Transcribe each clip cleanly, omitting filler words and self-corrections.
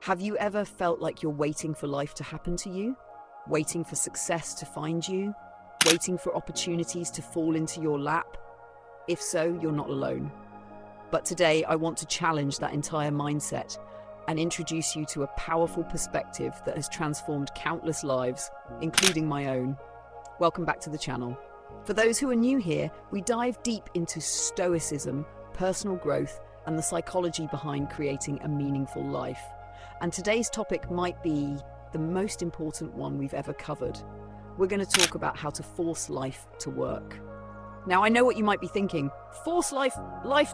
Have you ever felt like you're waiting for life to happen to you? Waiting for success to find you? Waiting for opportunities to fall into your lap? If so, you're not alone. But today, I want to challenge that entire mindset and introduce you to a powerful perspective that has transformed countless lives, including my own. Welcome back to the channel. For those who are new here, we dive deep into Stoicism, personal growth, and the psychology behind creating a meaningful life. And today's topic might be the most important one we've ever covered. We're going to talk about how to force life to work. Now, I know what you might be thinking. Force life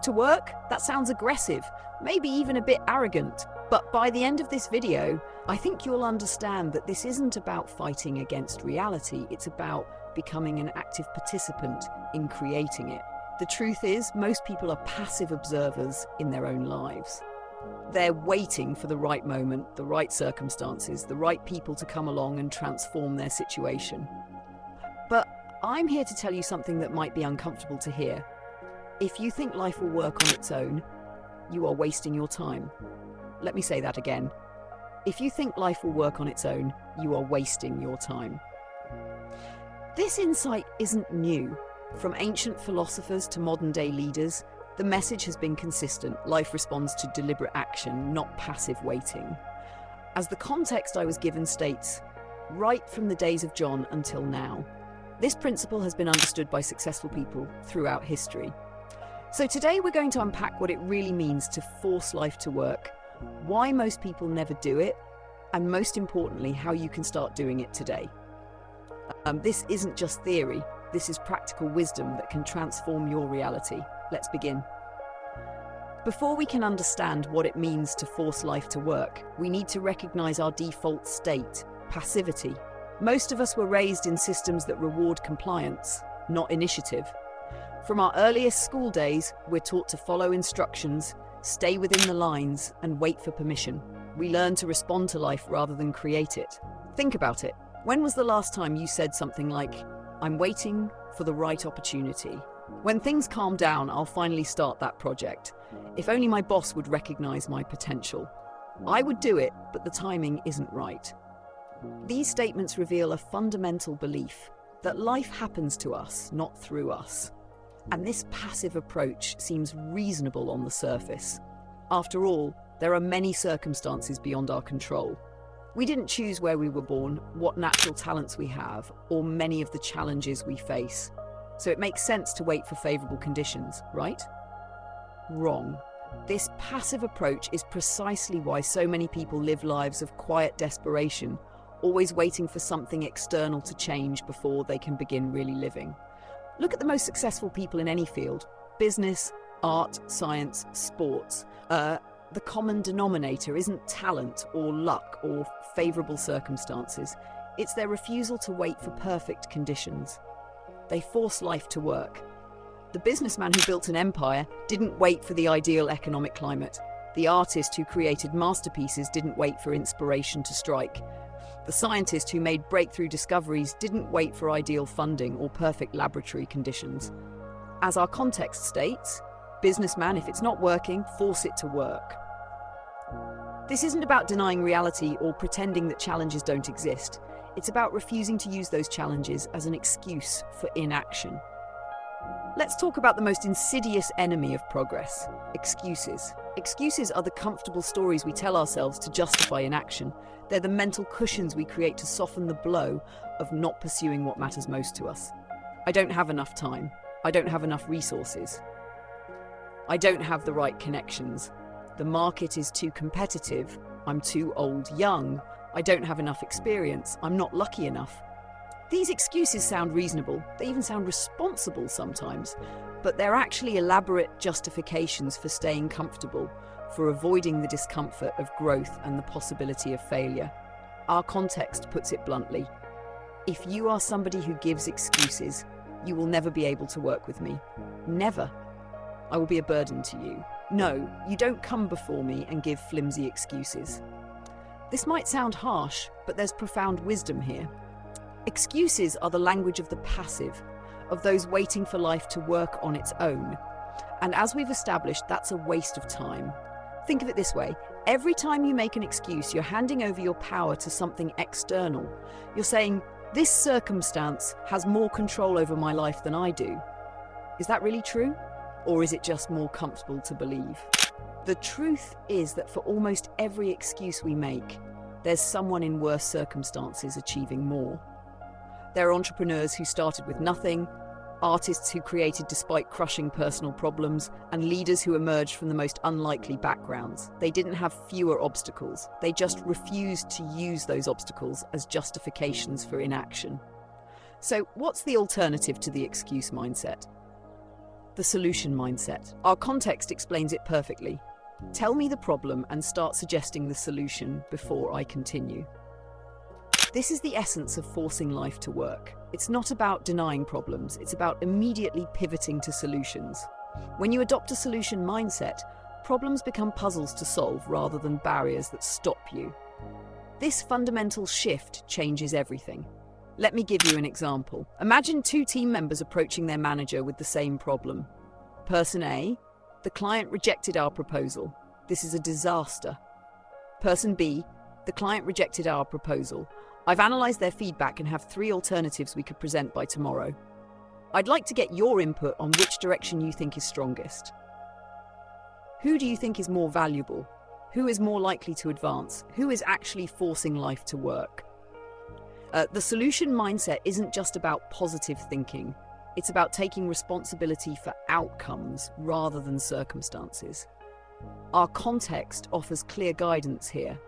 to work? That sounds aggressive, maybe even a bit arrogant. But by the end of this video, I think you'll understand that this isn't about fighting against reality. It's about becoming an active participant in creating it. The truth is, most people are passive observers in their own lives. They're waiting for the right moment, the right circumstances, the right people to come along and transform their situation. But I'm here to tell you something that might be uncomfortable to hear. If you think life will work on its own, you are wasting your time. Let me say that again. If you think life will work on its own, you are wasting your time. This insight isn't new. From ancient philosophers to modern-day leaders, the message has been consistent. Life responds to deliberate action, not passive waiting. As the context I was given states, right from the days of John until now, this principle has been understood by successful people throughout history. So today we're going to unpack what it really means to force life to work, why most people never do it, and most importantly, how you can start doing it today. This isn't just theory, this is practical wisdom that can transform your reality. Let's begin. Before we can understand what it means to force life to work, we need to recognize our default state, passivity. Most of us were raised in systems that reward compliance, not initiative. From our earliest school days, we're taught to follow instructions, stay within the lines, and wait for permission. We learn to respond to life rather than create it. Think about it. When was the last time you said something like, "I'm waiting for the right opportunity. When things calm down, I'll finally start that project. If only my boss would recognize my potential. I would do it, but the timing isn't right." These statements reveal a fundamental belief that life happens to us, not through us. And this passive approach seems reasonable on the surface. After all, there are many circumstances beyond our control. We didn't choose where we were born, what natural talents we have, or many of the challenges we face. So it makes sense to wait for favorable conditions, right? Wrong. This passive approach is precisely why so many people live lives of quiet desperation, always waiting for something external to change before they can begin really living. Look at the most successful people in any field: business, art, science, sports. The common denominator isn't talent or luck or favorable circumstances. It's their refusal to wait for perfect conditions. They force life to work. The businessman who built an empire didn't wait for the ideal economic climate. The artist who created masterpieces didn't wait for inspiration to strike. The scientist who made breakthrough discoveries didn't wait for ideal funding or perfect laboratory conditions. As our context states, businessman, if it's not working, force it to work. This isn't about denying reality or pretending that challenges don't exist. It's about refusing to use those challenges as an excuse for inaction. Let's talk about the most insidious enemy of progress: excuses. Excuses are the comfortable stories we tell ourselves to justify inaction. They're the mental cushions we create to soften the blow of not pursuing what matters most to us. I don't have enough time. I don't have enough resources. I don't have the right connections. The market is too competitive. I'm too old, young. I don't have enough experience. I'm not lucky enough. These excuses sound reasonable. They even sound responsible sometimes. But they're actually elaborate justifications for staying comfortable, for avoiding the discomfort of growth and the possibility of failure. Our context puts it bluntly. If you are somebody who gives excuses, you will never be able to work with me. Never. I will be a burden to you. No, you don't come before me and give flimsy excuses. This might sound harsh, but there's profound wisdom here. Excuses are the language of the passive, of those waiting for life to work on its own. And as we've established, that's a waste of time. Think of it this way. Every time you make an excuse, you're handing over your power to something external. You're saying, this circumstance has more control over my life than I do. Is that really true? Or is it just more comfortable to believe? The truth is that for almost every excuse we make, there's someone in worse circumstances achieving more. There are entrepreneurs who started with nothing, artists who created despite crushing personal problems, and leaders who emerged from the most unlikely backgrounds. They didn't have fewer obstacles. They just refused to use those obstacles as justifications for inaction. So, what's the alternative to the excuse mindset? The solution mindset. Our context explains it perfectly. Tell me the problem and start suggesting the solution before I continue. This is the essence of forcing life to work. It's not about denying problems, it's about immediately pivoting to solutions. When you adopt a solution mindset, problems become puzzles to solve rather than barriers that stop you. This fundamental shift changes everything. Let me give you an example. Imagine two team members approaching their manager with the same problem. Person A, the client rejected our proposal. This is a disaster. Person B, the client rejected our proposal. I've analysed their feedback and have 3 alternatives we could present by tomorrow. I'd like to get your input on which direction you think is strongest. Who do you think is more valuable? Who is more likely to advance? Who is actually forcing life to work? The solution mindset isn't just about positive thinking. It's about taking responsibility for outcomes rather than circumstances. Our context offers clear guidance here.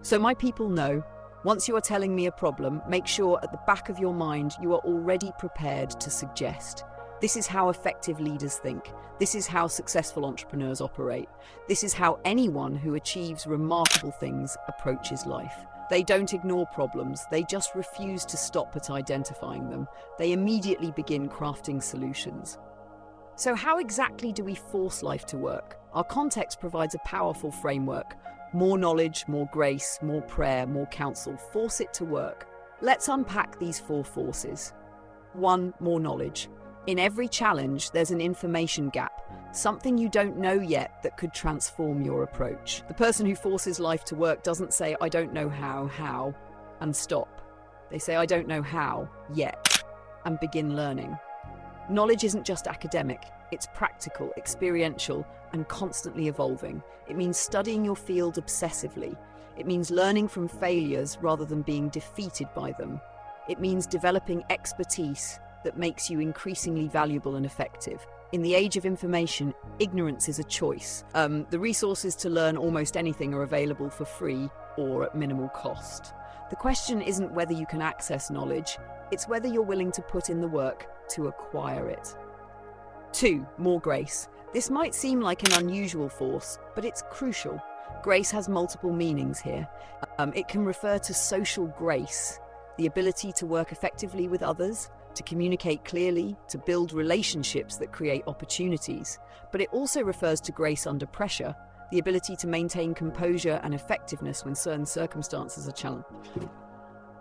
So my people know, once you are telling me a problem, make sure at the back of your mind you are already prepared to suggest. This is how effective leaders think. This is how successful entrepreneurs operate. This is how anyone who achieves remarkable things approaches life. They don't ignore problems, they just refuse to stop at identifying them. They immediately begin crafting solutions. So how exactly do we force life to work? Our context provides a powerful framework. More knowledge, more grace, more prayer, more counsel. Force it to work. Let's unpack these 4 forces. 1. More knowledge. In every challenge, there's an information gap, something you don't know yet that could transform your approach. The person who forces life to work doesn't say, I don't know how, and stop. They say, I don't know how, yet, and begin learning. Knowledge isn't just academic, it's practical, experiential, and constantly evolving. It means studying your field obsessively. It means learning from failures rather than being defeated by them. It means developing expertise that makes you increasingly valuable and effective. In the age of information, ignorance is a choice. The resources to learn almost anything are available for free or at minimal cost. The question isn't whether you can access knowledge, it's whether you're willing to put in the work to acquire it. 2. More grace. This might seem like an unusual force, but it's crucial. Grace has multiple meanings here. It can refer to social grace, the ability to work effectively with others, to communicate clearly, to build relationships that create opportunities. But it also refers to grace under pressure, the ability to maintain composure and effectiveness when certain circumstances are challenged.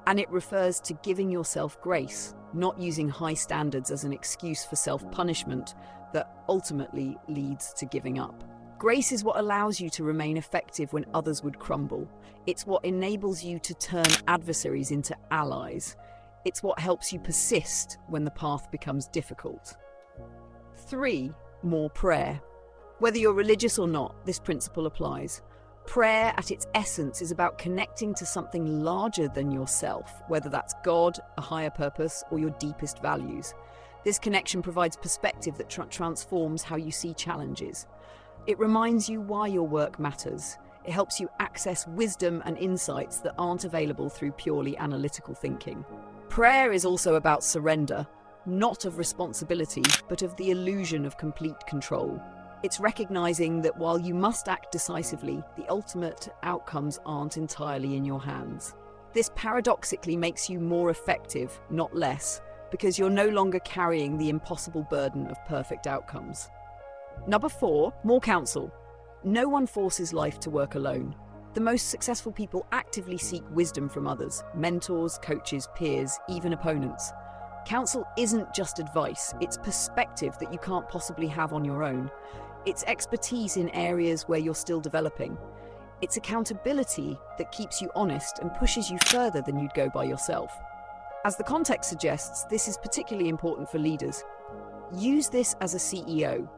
And it refers to giving yourself grace, not using high standards as an excuse for self-punishment that ultimately leads to giving up. Grace is what allows you to remain effective when others would crumble. It's what enables you to turn adversaries into allies. It's what helps you persist when the path becomes difficult. 3. More prayer. Whether you're religious or not, this principle applies. Prayer, at its essence, is about connecting to something larger than yourself, whether that's God, a higher purpose, or your deepest values. This connection provides perspective that transforms how you see challenges. It reminds you why your work matters. It helps you access wisdom and insights that aren't available through purely analytical thinking. Prayer is also about surrender, not of responsibility, but of the illusion of complete control. It's recognizing that while you must act decisively, the ultimate outcomes aren't entirely in your hands. This paradoxically makes you more effective, not less, because you're no longer carrying the impossible burden of perfect outcomes. Number 4, more counsel. No one forces life to work alone. The most successful people actively seek wisdom from others, mentors, coaches, peers, even opponents. Counsel isn't just advice, it's perspective that you can't possibly have on your own. It's expertise in areas where you're still developing. It's accountability that keeps you honest and pushes you further than you'd go by yourself. As the context suggests, this is particularly important for leaders. Use this as a CEO.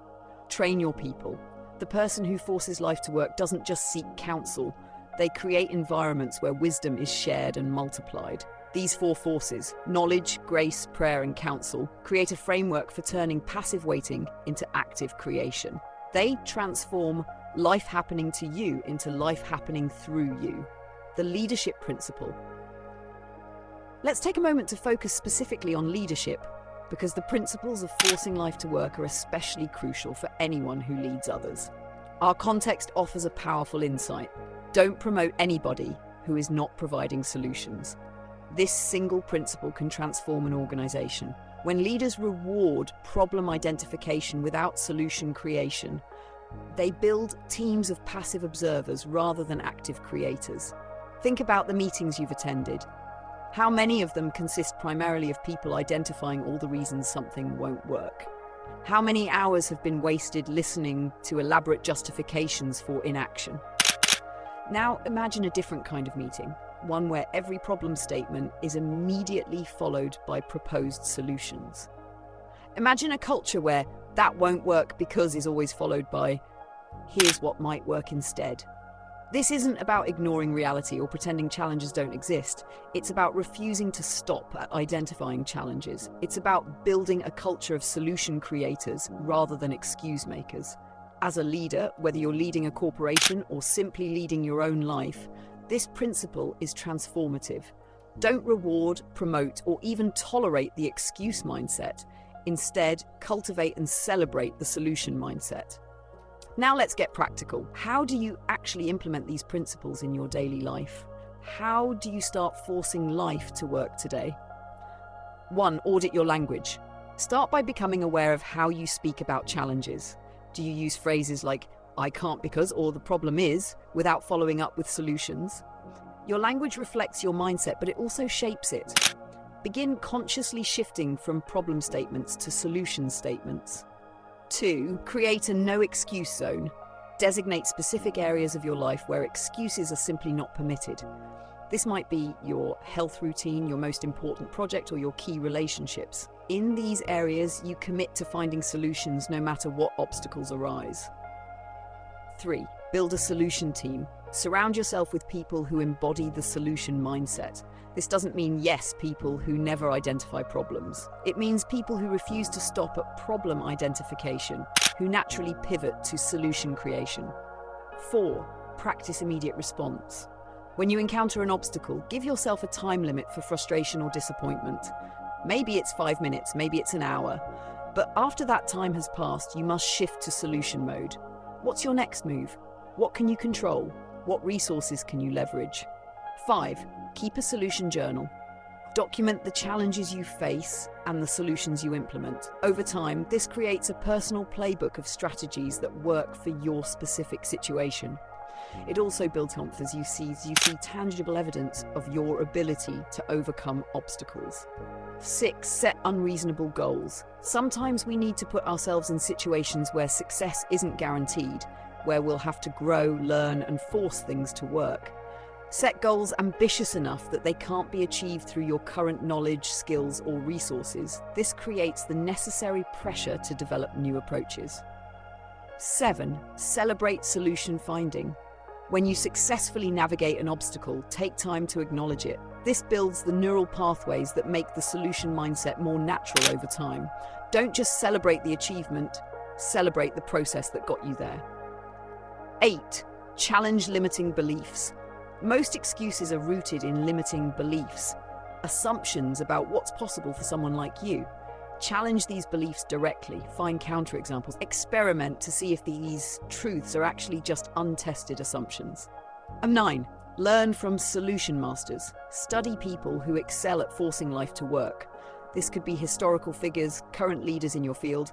Train your people. The person who forces life to work doesn't just seek counsel. They create environments where wisdom is shared and multiplied. These four forces, knowledge, grace, prayer, and counsel, create a framework for turning passive waiting into active creation. They transform life happening to you into life happening through you. The leadership principle. Let's take a moment to focus specifically on leadership, because the principles of forcing life to work are especially crucial for anyone who leads others. Our context offers a powerful insight. Don't promote anybody who is not providing solutions. This single principle can transform an organization. When leaders reward problem identification without solution creation, they build teams of passive observers rather than active creators. Think about the meetings you've attended. How many of them consist primarily of people identifying all the reasons something won't work? How many hours have been wasted listening to elaborate justifications for inaction? Now imagine a different kind of meeting, one where every problem statement is immediately followed by proposed solutions. Imagine a culture where "that won't work because" is always followed by "here's what might work instead." This isn't about ignoring reality or pretending challenges don't exist. It's about refusing to stop at identifying challenges. It's about building a culture of solution creators rather than excuse makers. As a leader, whether you're leading a corporation or simply leading your own life, this principle is transformative. Don't reward, promote, or even tolerate the excuse mindset. Instead, cultivate and celebrate the solution mindset. Now let's get practical. How do you actually implement these principles in your daily life? How do you start forcing life to work today? 1. Audit your language. Start by becoming aware of how you speak about challenges. Do you use phrases like "I can't because" or "the problem is" without following up with solutions? Your language reflects your mindset, but it also shapes it. Begin consciously shifting from problem statements to solution statements. 2. Create a no-excuse zone. Designate specific areas of your life where excuses are simply not permitted. This might be your health routine, your most important project, or your key relationships. In these areas, you commit to finding solutions no matter what obstacles arise. 3. Build a solution team. Surround yourself with people who embody the solution mindset. This doesn't mean yes people who never identify problems. It means people who refuse to stop at problem identification, who naturally pivot to solution creation. 4. Practice immediate response. When you encounter an obstacle, give yourself a time limit for frustration or disappointment. Maybe it's 5 minutes, maybe it's an hour. But after that time has passed, you must shift to solution mode. What's your next move? What can you control? What resources can you leverage? 5. Keep a solution journal. Document the challenges you face and the solutions you implement. Over time, this creates a personal playbook of strategies that work for your specific situation. It also builds confidence as you see tangible evidence of your ability to overcome obstacles. 6. Set unreasonable goals. Sometimes we need to put ourselves in situations where success isn't guaranteed, where we'll have to grow, learn, and force things to work. Set goals ambitious enough that they can't be achieved through your current knowledge, skills, or resources. This creates the necessary pressure to develop new approaches. 7. Celebrate solution finding. When you successfully navigate an obstacle, take time to acknowledge it. This builds the neural pathways that make the solution mindset more natural over time. Don't just celebrate the achievement, celebrate the process that got you there. 8. Challenge limiting beliefs. Most excuses are rooted in limiting beliefs, assumptions about what's possible for someone like you. Challenge these beliefs directly, find counterexamples, experiment to see if these truths are actually just untested assumptions. And 9. Learn from solution masters. Study people who excel at forcing life to work. This could be historical figures, current leaders in your field,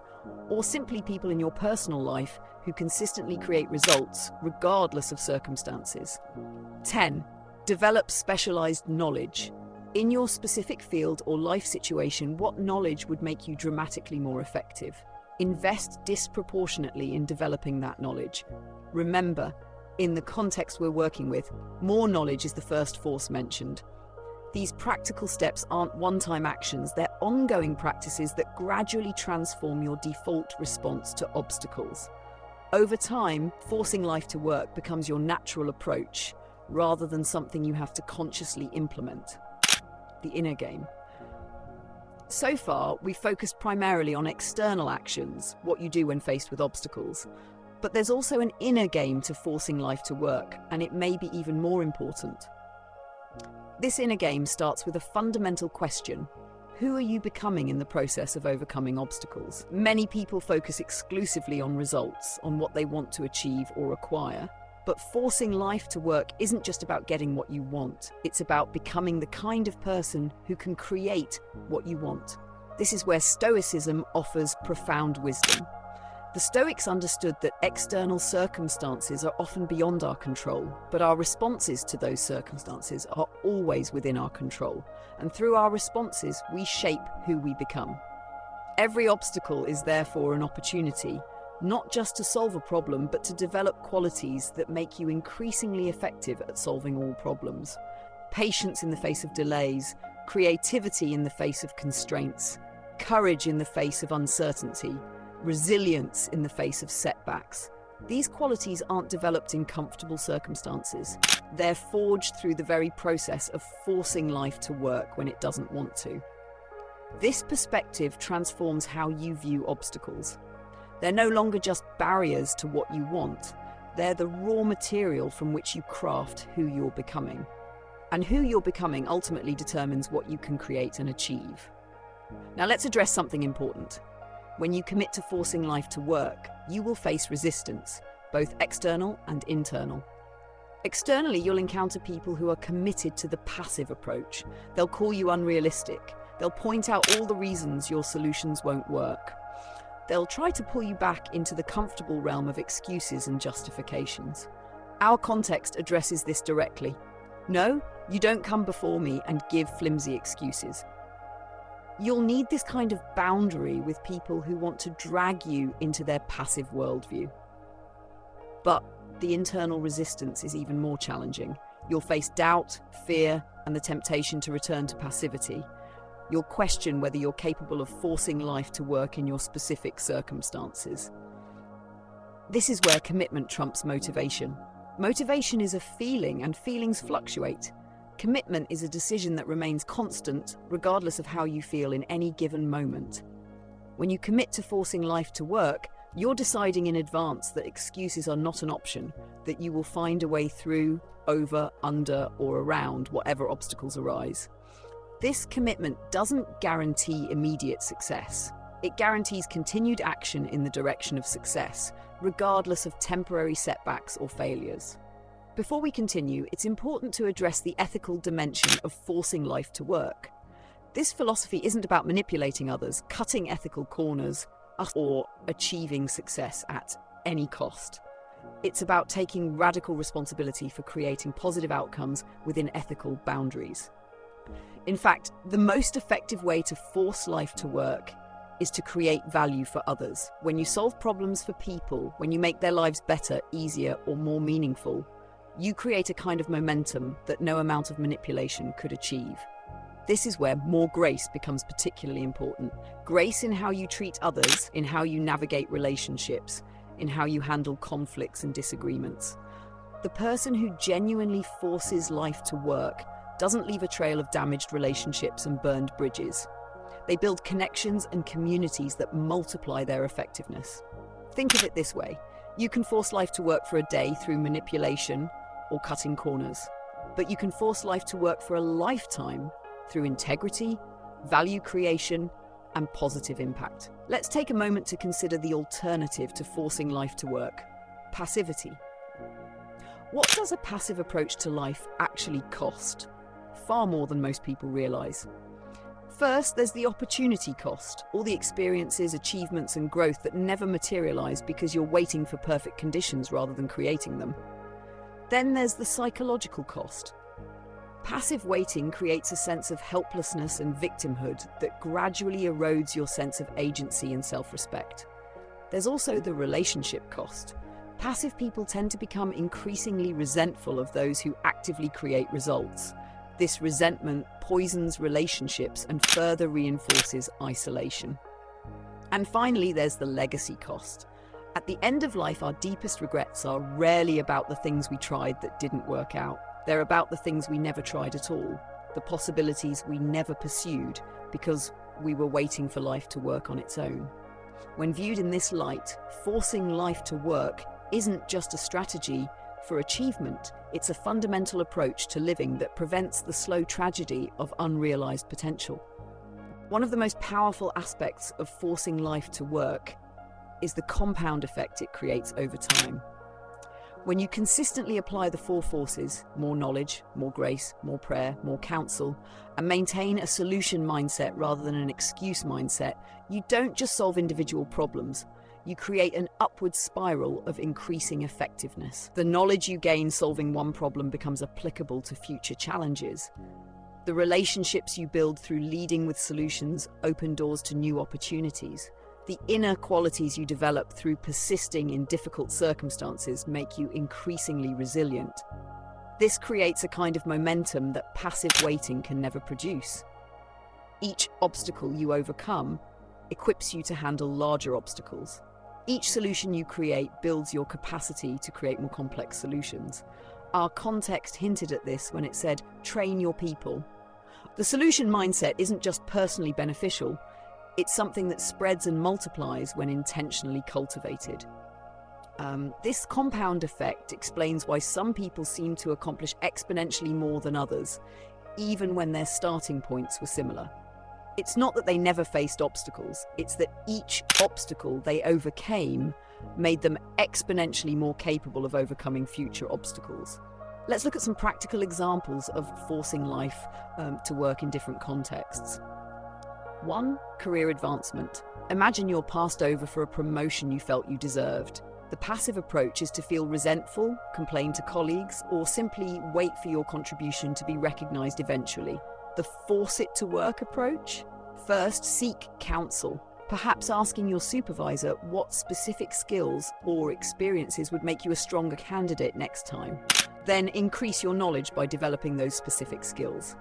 or simply people in your personal life who consistently create results regardless of circumstances. 10. Develop specialized knowledge. In your specific field or life situation, what knowledge would make you dramatically more effective? Invest disproportionately in developing that knowledge. Remember, in the context we're working with, more knowledge is the first force mentioned. These practical steps aren't one-time actions, they're ongoing practices that gradually transform your default response to obstacles. Over time, forcing life to work becomes your natural approach, rather than something you have to consciously implement. The inner game. So far, we've focused primarily on external actions, what you do when faced with obstacles. But there's also an inner game to forcing life to work, and it may be even more important. This inner game starts with a fundamental question. Who are you becoming in the process of overcoming obstacles? Many people focus exclusively on results, on what they want to achieve or acquire. But forcing life to work isn't just about getting what you want. It's about becoming the kind of person who can create what you want. This is where Stoicism offers profound wisdom. The Stoics understood that external circumstances are often beyond our control, but our responses to those circumstances are always within our control. And through our responses, we shape who we become. Every obstacle is therefore an opportunity, not just to solve a problem, but to develop qualities that make you increasingly effective at solving all problems. Patience in the face of delays, creativity in the face of constraints, courage in the face of uncertainty, resilience in the face of setbacks. These qualities aren't developed in comfortable circumstances. They're forged through the very process of forcing life to work when it doesn't want to. This perspective transforms how you view obstacles. They're no longer just barriers to what you want. They're the raw material from which you craft who you're becoming. And who you're becoming ultimately determines what you can create and achieve. Now let's address something important. When you commit to forcing life to work, you will face resistance, both external and internal. Externally, you'll encounter people who are committed to the passive approach. They'll call you unrealistic. They'll point out all the reasons your solutions won't work. They'll try to pull you back into the comfortable realm of excuses and justifications. Our context addresses this directly. No, you don't come before me and give flimsy excuses. You'll need this kind of boundary with people who want to drag you into their passive worldview. But the internal resistance is even more challenging. You'll face doubt, fear, and the temptation to return to passivity. You'll question whether you're capable of forcing life to work in your specific circumstances. This is where commitment trumps motivation. Motivation is a feeling, and feelings fluctuate. Commitment is a decision that remains constant, regardless of how you feel in any given moment. When you commit to forcing life to work, you're deciding in advance that excuses are not an option, that you will find a way through, over, under, or around whatever obstacles arise. This commitment doesn't guarantee immediate success. It guarantees continued action in the direction of success, regardless of temporary setbacks or failures. Before we continue, it's important to address the ethical dimension of forcing life to work. This philosophy isn't about manipulating others, cutting ethical corners, or achieving success at any cost. It's about taking radical responsibility for creating positive outcomes within ethical boundaries. In fact, the most effective way to force life to work is to create value for others. When you solve problems for people, when you make their lives better, easier, or more meaningful, you create a kind of momentum that no amount of manipulation could achieve. This is where more grace becomes particularly important. Grace in how you treat others, in how you navigate relationships, in how you handle conflicts and disagreements. The person who genuinely forces life to work doesn't leave a trail of damaged relationships and burned bridges. They build connections and communities that multiply their effectiveness. Think of it this way. You can force life to work for a day through manipulation or cutting corners, but you can force life to work for a lifetime through integrity, value creation, and positive impact. Let's take a moment to consider the alternative to forcing life to work: passivity. What does a passive approach to life actually cost? Far more than most people realize. First, there's the opportunity cost, all the experiences, achievements, and growth that never materialize because you're waiting for perfect conditions rather than creating them. Then there's the psychological cost. Passive waiting creates a sense of helplessness and victimhood that gradually erodes your sense of agency and self-respect. There's also the relationship cost. Passive people tend to become increasingly resentful of those who actively create results. This resentment poisons relationships and further reinforces isolation. And finally, there's the legacy cost. At the end of life, our deepest regrets are rarely about the things we tried that didn't work out. They're about the things we never tried at all, the possibilities we never pursued because we were waiting for life to work on its own. When viewed in this light, forcing life to work isn't just a strategy for achievement, it's a fundamental approach to living that prevents the slow tragedy of unrealized potential. One of the most powerful aspects of forcing life to work is the compound effect it creates over time. When you consistently apply the four forces, more knowledge, more grace, more prayer, more counsel, and maintain a solution mindset rather than an excuse mindset, you don't just solve individual problems, you create an upward spiral of increasing effectiveness. The knowledge you gain solving one problem becomes applicable to future challenges. The relationships you build through leading with solutions open doors to new opportunities. The inner qualities you develop through persisting in difficult circumstances make you increasingly resilient. This creates a kind of momentum that passive waiting can never produce. Each obstacle you overcome equips you to handle larger obstacles. Each solution you create builds your capacity to create more complex solutions. Our context hinted at this when it said, train your people. The solution mindset isn't just personally beneficial, it's something that spreads and multiplies when intentionally cultivated. This compound effect explains why some people seem to accomplish exponentially more than others, even when their starting points were similar. It's not that they never faced obstacles, it's that each obstacle they overcame made them exponentially more capable of overcoming future obstacles. Let's look at some practical examples of forcing life to work in different contexts. 1. Career advancement. Imagine you're passed over for a promotion you felt you deserved. The passive approach is to feel resentful, complain to colleagues, or simply wait for your contribution to be recognized eventually. The force it to work approach? First, seek counsel. Perhaps asking your supervisor what specific skills or experiences would make you a stronger candidate next time. Then increase your knowledge by developing those specific skills.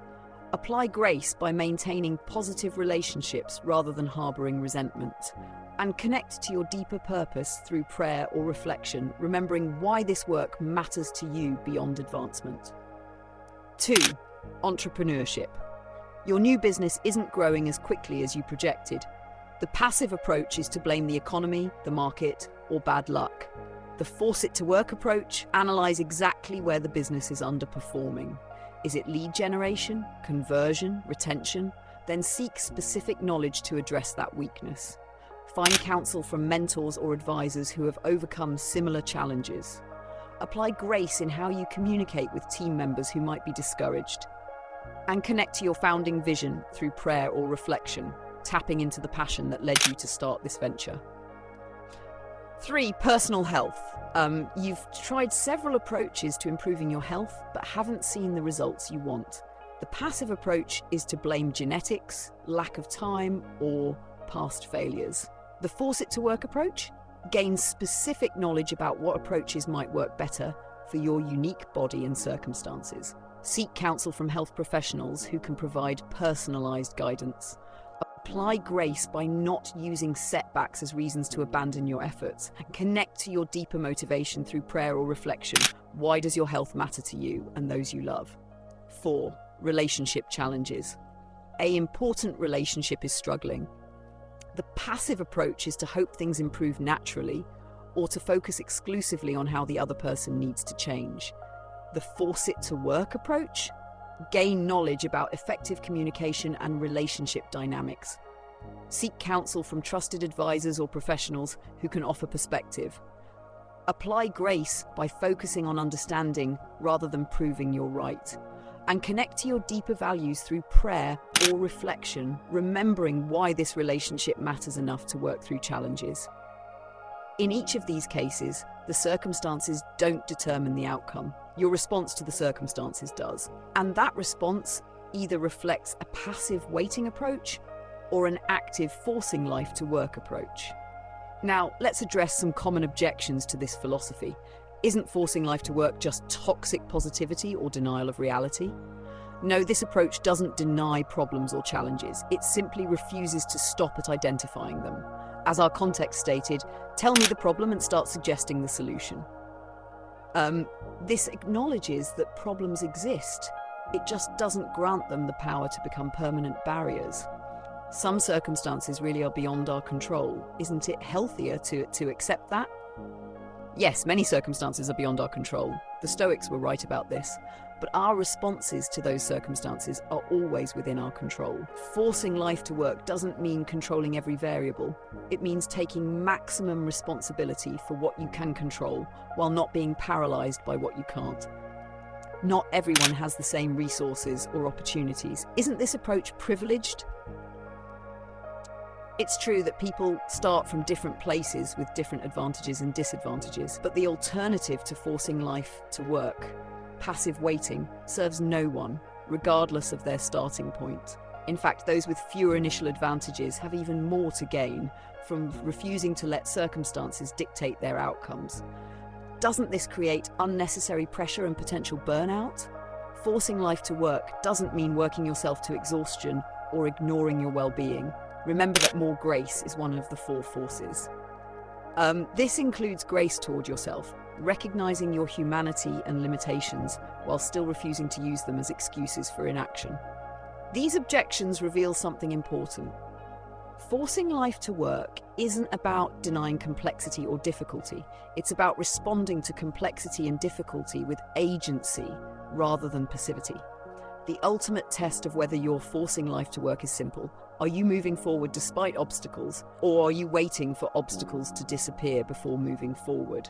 Apply grace by maintaining positive relationships rather than harboring resentment. And connect to your deeper purpose through prayer or reflection, remembering why this work matters to you beyond advancement. 2. Entrepreneurship. Your new business isn't growing as quickly as you projected. The passive approach is to blame the economy, the market, or bad luck. The force it to work approach, analyze exactly where the business is underperforming. Is it lead generation, conversion, retention? Then seek specific knowledge to address that weakness. Find counsel from mentors or advisors who have overcome similar challenges. Apply grace in how you communicate with team members who might be discouraged. And connect to your founding vision through prayer or reflection, tapping into the passion that led you to start this venture. 3. Personal health. You've tried several approaches to improving your health, but haven't seen the results you want. The passive approach is to blame genetics, lack of time, or past failures. The force it to work approach? Gain specific knowledge about what approaches might work better for your unique body and circumstances. Seek counsel from health professionals who can provide personalized guidance. Apply grace by not using setbacks as reasons to abandon your efforts, and connect to your deeper motivation through prayer or reflection. Why does your health matter to you and those you love? 4. Relationship challenges. An important relationship is struggling. The passive approach is to hope things improve naturally, or to focus exclusively on how the other person needs to change. The force it to work approach? Gain knowledge about effective communication and relationship dynamics. Seek counsel from trusted advisors or professionals who can offer perspective. Apply grace by focusing on understanding rather than proving you're right. And connect to your deeper values through prayer or reflection, remembering why this relationship matters enough to work through challenges. In each of these cases, the circumstances don't determine the outcome. Your response to the circumstances does. And that response either reflects a passive waiting approach or an active forcing life to work approach. Now, let's address some common objections to this philosophy. Isn't forcing life to work just toxic positivity or denial of reality? No, this approach doesn't deny problems or challenges. It simply refuses to stop at identifying them. As our context stated, tell me the problem and start suggesting the solution. This acknowledges that problems exist. It just doesn't grant them the power to become permanent barriers. Some circumstances really are beyond our control. Isn't it healthier to accept that? Yes, many circumstances are beyond our control. The Stoics were right about this. But our responses to those circumstances are always within our control. Forcing life to work doesn't mean controlling every variable. It means taking maximum responsibility for what you can control while not being paralyzed by what you can't. Not everyone has the same resources or opportunities. Isn't this approach privileged? It's true that people start from different places with different advantages and disadvantages, but the alternative to forcing life to work, passive waiting, serves no one, regardless of their starting point. In fact, those with fewer initial advantages have even more to gain from refusing to let circumstances dictate their outcomes. Doesn't this create unnecessary pressure and potential burnout? Forcing life to work doesn't mean working yourself to exhaustion or ignoring your well-being. Remember that more grace is one of the 4 forces. This includes grace toward yourself, recognizing your humanity and limitations while still refusing to use them as excuses for inaction. These objections reveal something important. Forcing life to work isn't about denying complexity or difficulty. It's about responding to complexity and difficulty with agency rather than passivity. The ultimate test of whether you're forcing life to work is simple. Are you moving forward despite obstacles, or are you waiting for obstacles to disappear before moving forward?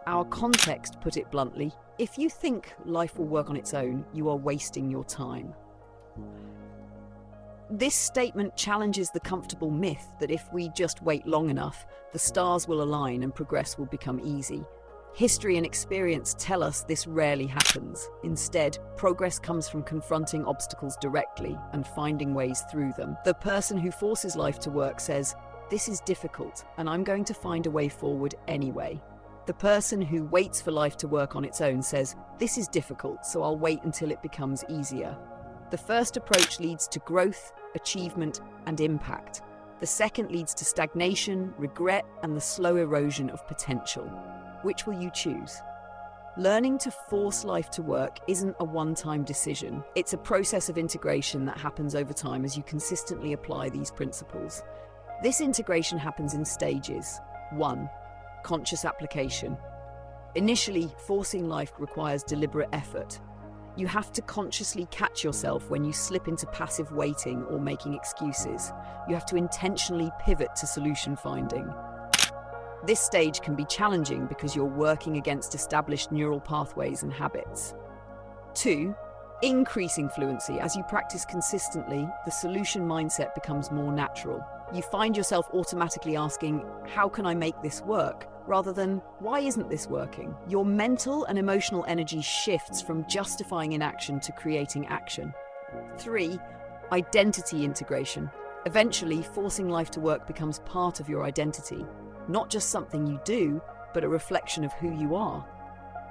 Our context put it bluntly, if you think life will work on its own, you are wasting your time. This statement challenges the comfortable myth that if we just wait long enough, the stars will align and progress will become easy. History and experience tell us this rarely happens. Instead, progress comes from confronting obstacles directly and finding ways through them. The person who forces life to work says, "This is difficult, and I'm going to find a way forward anyway." The person who waits for life to work on its own says, "This is difficult, so I'll wait until it becomes easier." The first approach leads to growth, achievement, and impact. The second leads to stagnation, regret, and the slow erosion of potential. Which will you choose? Learning to force life to work isn't a one-time decision. It's a process of integration that happens over time as you consistently apply these principles. This integration happens in stages. 1. Conscious application. Initially, forcing life requires deliberate effort. You have to consciously catch yourself when you slip into passive waiting or making excuses. You have to intentionally pivot to solution finding. This stage can be challenging because you're working against established neural pathways and habits. 2. Increasing fluency. As you practice consistently, the solution mindset becomes more natural. You find yourself automatically asking, "How can I make this work?" rather than, "Why isn't this working?" Your mental and emotional energy shifts from justifying inaction to creating action. 3. Identity integration. Eventually, forcing life to work becomes part of your identity. Not just something you do, but a reflection of who you are.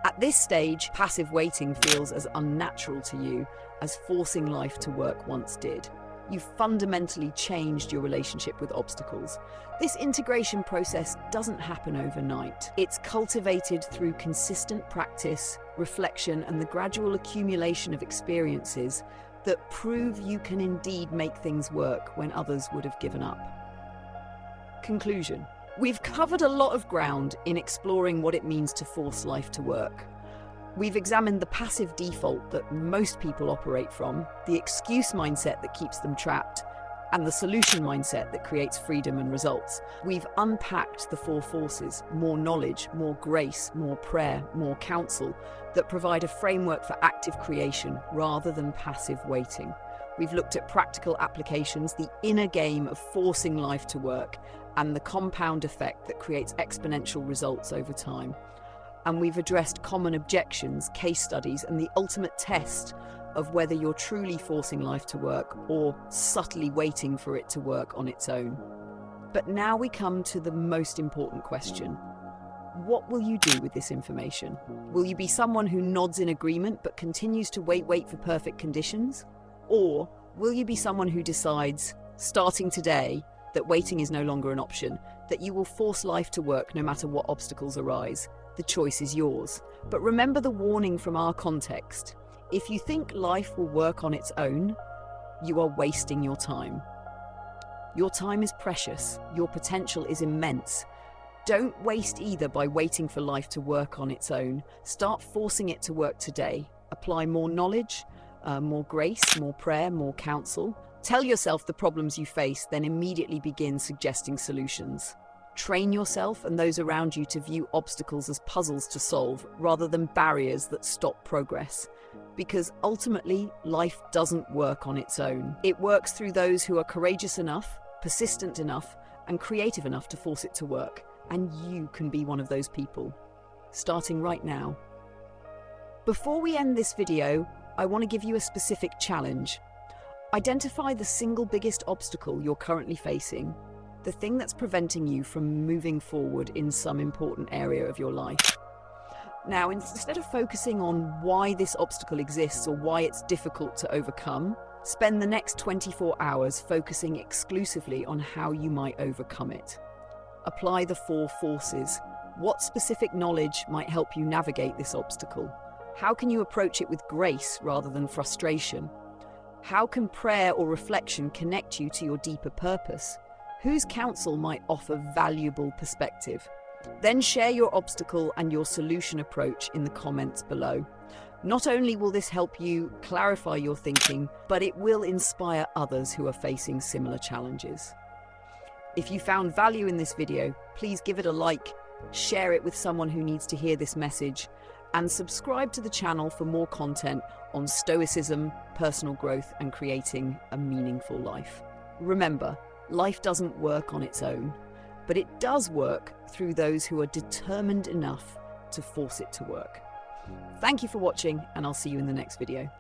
At this stage, passive waiting feels as unnatural to you as forcing life to work once did. You've fundamentally changed your relationship with obstacles. This integration process doesn't happen overnight. It's cultivated through consistent practice, reflection, and the gradual accumulation of experiences that prove you can indeed make things work when others would have given up. Conclusion. We've covered a lot of ground in exploring what it means to force life to work. We've examined the passive default that most people operate from, the excuse mindset that keeps them trapped, and the solution mindset that creates freedom and results. We've unpacked the 4 forces: more knowledge, more grace, more prayer, more counsel, that provide a framework for active creation rather than passive waiting. We've looked at practical applications, the inner game of forcing life to work, and the compound effect that creates exponential results over time. And we've addressed common objections, case studies, and the ultimate test of whether you're truly forcing life to work or subtly waiting for it to work on its own. But now we come to the most important question. What will you do with this information? Will you be someone who nods in agreement but continues to wait for perfect conditions? Or will you be someone who decides, starting today, that waiting is no longer an option, that you will force life to work no matter what obstacles arise? The choice is yours. But remember the warning from our context. If you think life will work on its own, you are wasting your time. Your time is precious. Your potential is immense. Don't waste either by waiting for life to work on its own. Start forcing it to work today. Apply more knowledge, more grace, more prayer, more counsel. Tell yourself the problems you face, then immediately begin suggesting solutions. Train yourself and those around you to view obstacles as puzzles to solve rather than barriers that stop progress. Because ultimately, life doesn't work on its own. It works through those who are courageous enough, persistent enough, and creative enough to force it to work. And you can be one of those people, starting right now. Before we end this video, I want to give you a specific challenge. Identify the single biggest obstacle you're currently facing, the thing that's preventing you from moving forward in some important area of your life. Now, instead of focusing on why this obstacle exists or why it's difficult to overcome, spend the next 24 hours focusing exclusively on how you might overcome it. Apply the 4 forces. What specific knowledge might help you navigate this obstacle? How can you approach it with grace rather than frustration? How can prayer or reflection connect you to your deeper purpose? Whose counsel might offer valuable perspective? Then share your obstacle and your solution approach in the comments below. Not only will this help you clarify your thinking, but it will inspire others who are facing similar challenges. If you found value in this video, please give it a like, share it with someone who needs to hear this message, and subscribe to the channel for more content on Stoicism, personal growth, and creating a meaningful life. Remember, life doesn't work on its own, but it does work through those who are determined enough to force it to work. Thank you for watching, and I'll see you in the next video.